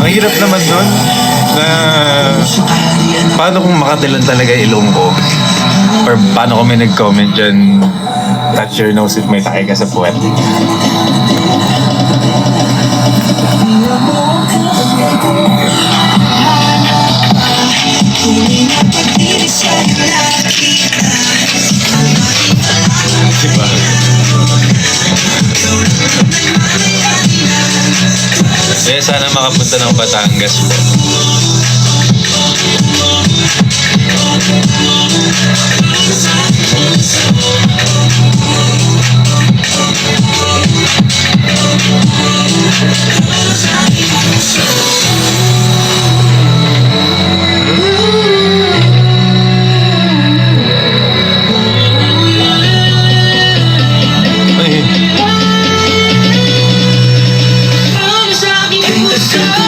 Ang hirap naman doon na paano kung makatilan talaga ilong ko, or paano kung may nag-comment dyan, touch your nose if may takay ka sa puwet. Diba? Kaya sana makapunta ng Batangas po.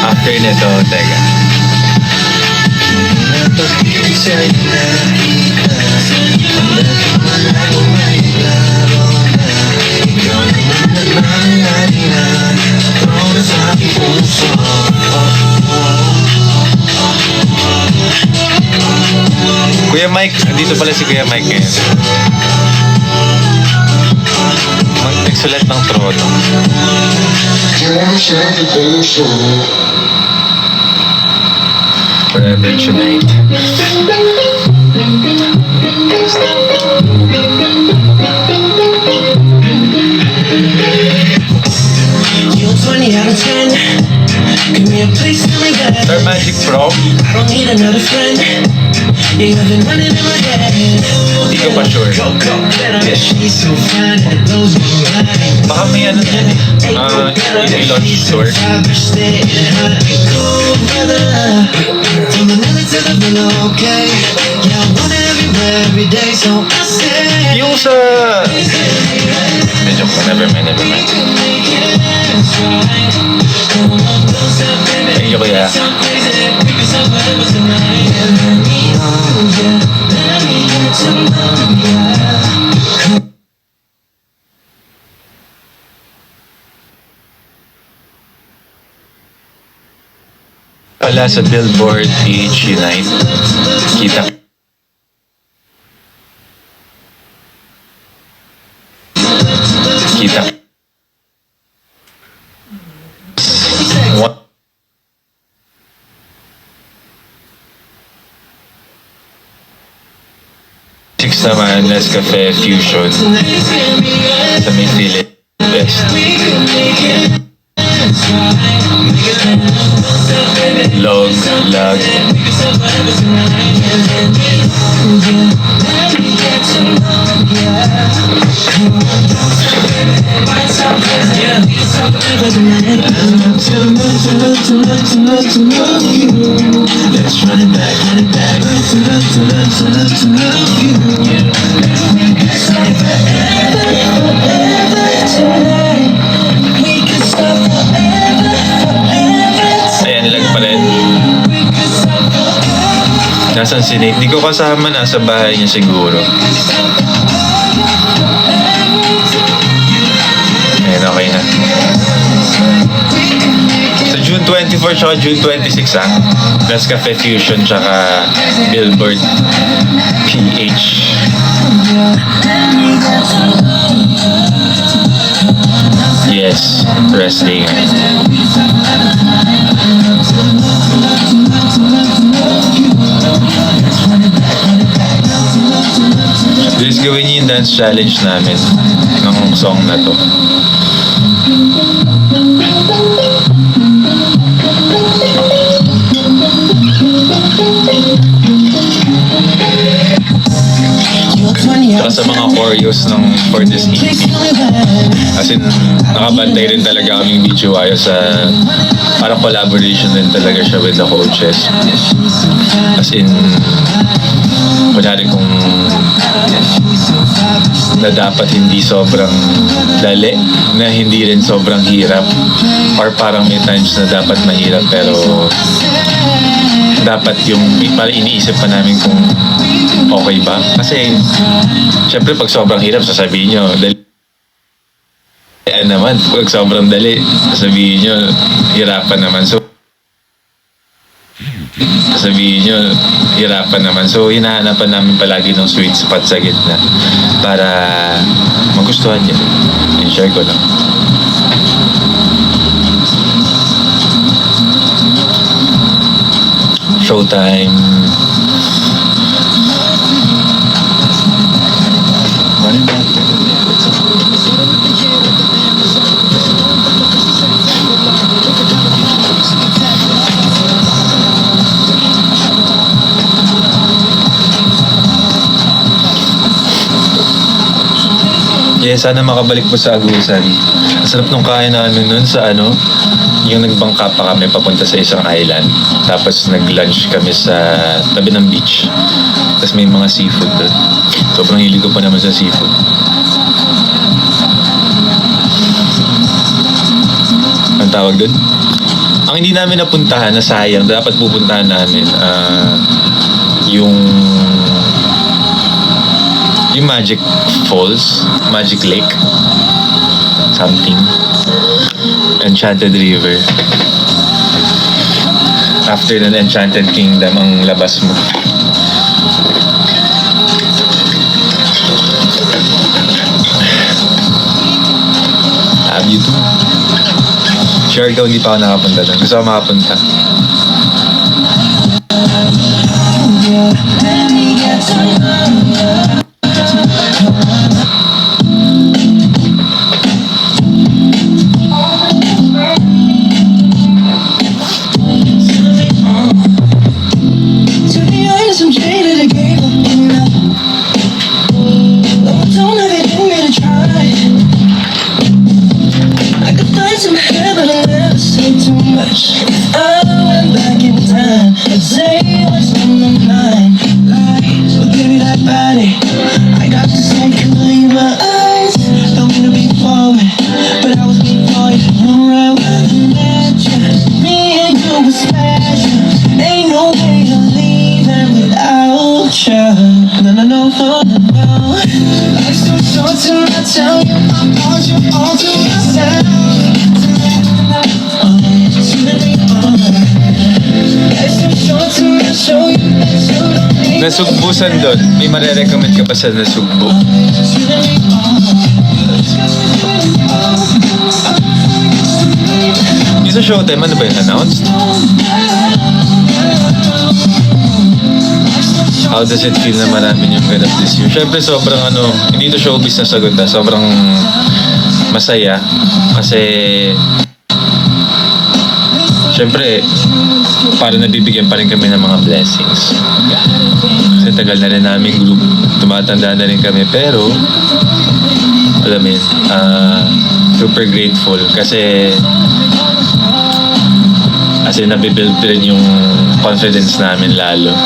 After nito, teka. Kuya Mike, dito pala si Kuya Mike ngayon. Nagsulat ng trono. Forever tonight. You're 20 out of 10. Give me a place to live at. Sir Magic Pro? I don't need another friend. Yeah, you've been running in my head. Hindi ko pa sure. Yeah, she's so fine and those blue eyes. Baka may ano yan eh. I-launch store. From the middle to the below, okay. Yeah, I want it everywhere, every day, so I say. Yung sa... Medyo ko, never mind. Thank you, kuya. Wala sa Billboard PH Unite. Kita. Kita. What? Six naman, Nescafe Fusion. Sa may Philip Best. Log. Let's run it back. Ayan, lag pa rin. Nasaan si Nate? Di ko kasama, nasa bahay niya siguro. Ayan, okay na. Sa June 24 tsaka June 26 Nescafe Fusion tsaka Billboard PH. Yes, wrestling. Please gawin niyo yung dance challenge namin ng song na to. Saka sa mga choreos ng for this EP. As in, nakabantay rin talaga kaming video ayos sa parang collaboration din talaga siya with the coaches. As in, kunyari kung na dapat hindi sobrang dali, na hindi rin sobrang hirap, or parang may times na dapat mahirap pero dapat yung parang iniisip pa namin kung okay ba. Kasi, syempre pag sobrang hirap, sasabihin nyo, dali. Naman, pag sobrang dali, sasabihin nyo, hirapan naman. So, sasabihin nyo, hirapan naman. So, hinahanapan namin palagi ng sweet spot sa gitna para magustuhan niya. I-share ko lang. Showtime. Yeah, sana makabalik po sa Agusan. Ang sarap nung kain namin nun sa yung nagbangka pa kami papunta sa isang island. Tapos nag-lunch kami sa tabi ng beach. Tapos may mga seafood doon. Sobrang hilig ko pa naman sa seafood. Ang tawag doon? Ang hindi namin napuntahan na sayang, dapat pupuntahan namin, yung Magic Falls, Magic Lake, something. Enchanted River. After ng Enchanted Kingdom ang labas mo. Love you too. Sure ikaw hindi pa ako nakapunta doon. Gusto ko makapunta. Nasugbusan doon. May marirecommend ka ba sa nasugbo? Yung sa Showtime, ano ba yung announced? How does it feel na marami yung ganap this year? Siyempre sobrang hindi to showbiz na sagot na. Sobrang masaya. Kasi siyempre para nabibigyan pa rin kami ng mga blessings. Kasi tagal na rin namin group. Tumatanda na rin kami. Pero alam mo yun, super grateful. Kasi nabibuild rin yung confidence namin lalo.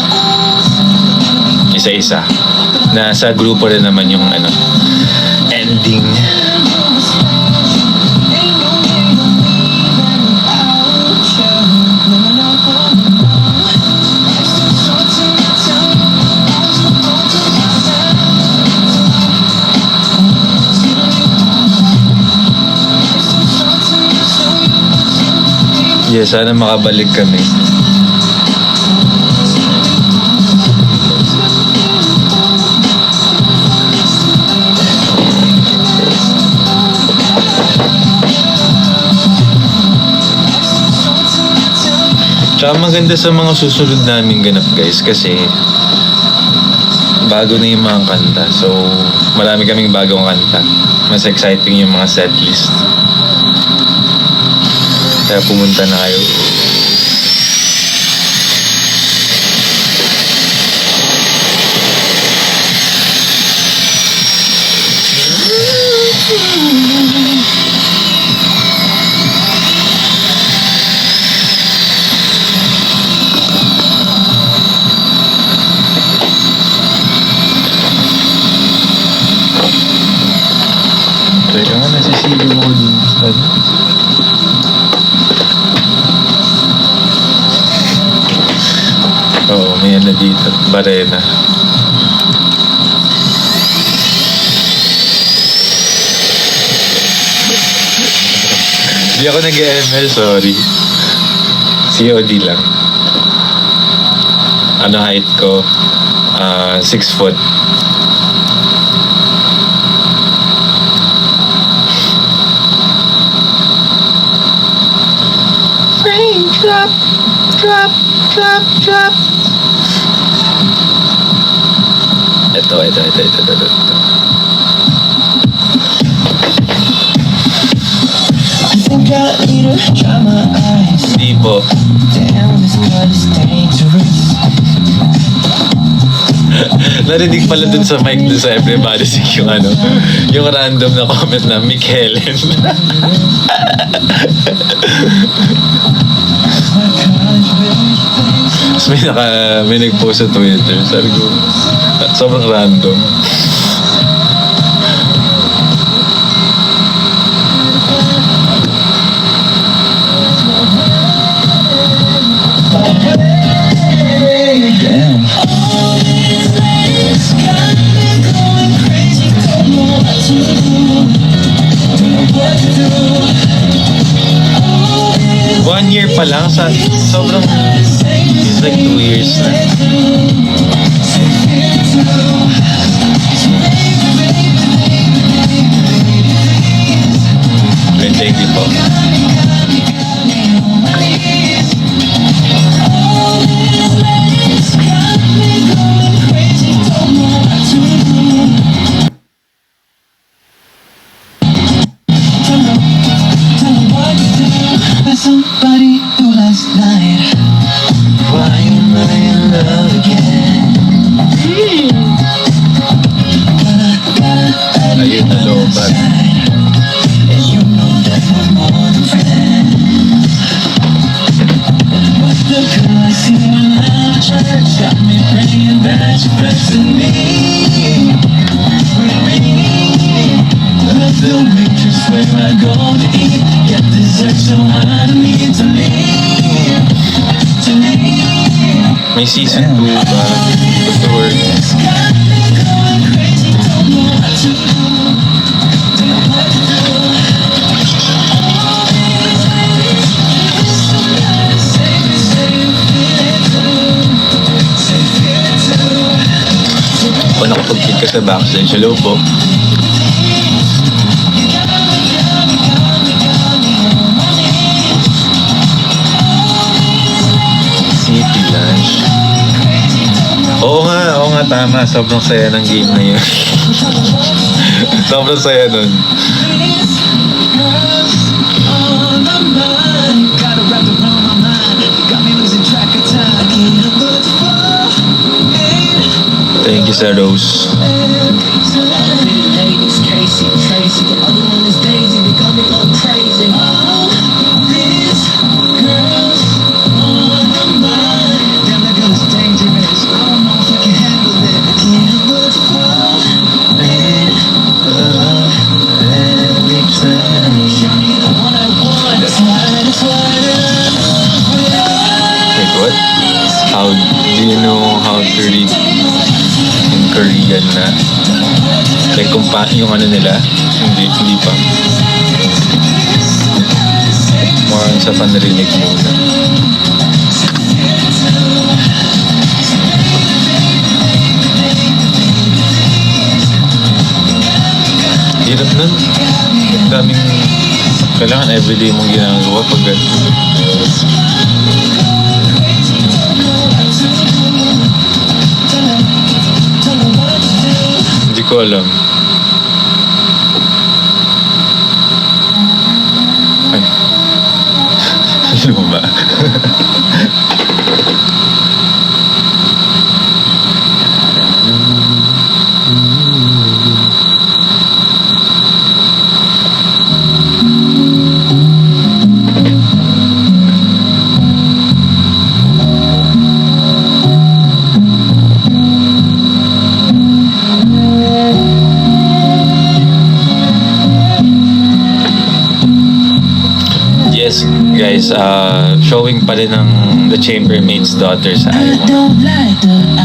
Isa-isa. Nasa grupo rin naman yung ending. Yeah, sana makabalik kami. Tsaka maganda sa mga susunod naming ganap guys kasi bago na yung mga kanta. So marami kaming bagong kanta. Mas exciting yung mga setlist. Kaya pumunta na kayo. Teka nga, nasisigaw ako din. dito, Barena. Hindi ako nag-ML, sorry. COD lang. Ano height ko? 6 foot. Rain drop, drop, drop, drop. Ito. I think I need to dry my eyes. Hindi po. Damn, this blood is dangerous. Narinig pala dun sa mic dun sa Everybody Sick yung ano, yung random na comment na Mick Helen. Tapos may nag-post sa Twitter. Sabi ko, sobrang random. Damn. One year pa lang, sobrang, it's like 2 years na. Thank you po. Somebody who last night. Why am I in love again? Ayun na lobat. And you know that we're more than friends. But the girl I see in our church got me praying that you're blessing me. With me. Love the waitress where I go to eat. Get dessert so I don't need to leave. To leave. May season 2 ba? Gusto ko. It's got me going crazy. Don't know what to do. Don't know what to do. All these ladies, somebody save me, feel it too. Say feel it too. Kung nakapag-click ka sa backstage, hello po. City Lunch. Oo nga, tama. Sobrang saya ng game na yun. Sobrang saya nun. Thank you, Sir Rose. Wait, what? How do you know how to read in Korean na? Like kung yung ano nila? Hindi pa. More sa panarinig muna. Hirap nun. Daming kailangan everyday mong ginagawa pag hindi ko alam. Ay. Ano ba? guys, showing pa rin ng The Chambermaid's Daughter sa I I Want. don't like the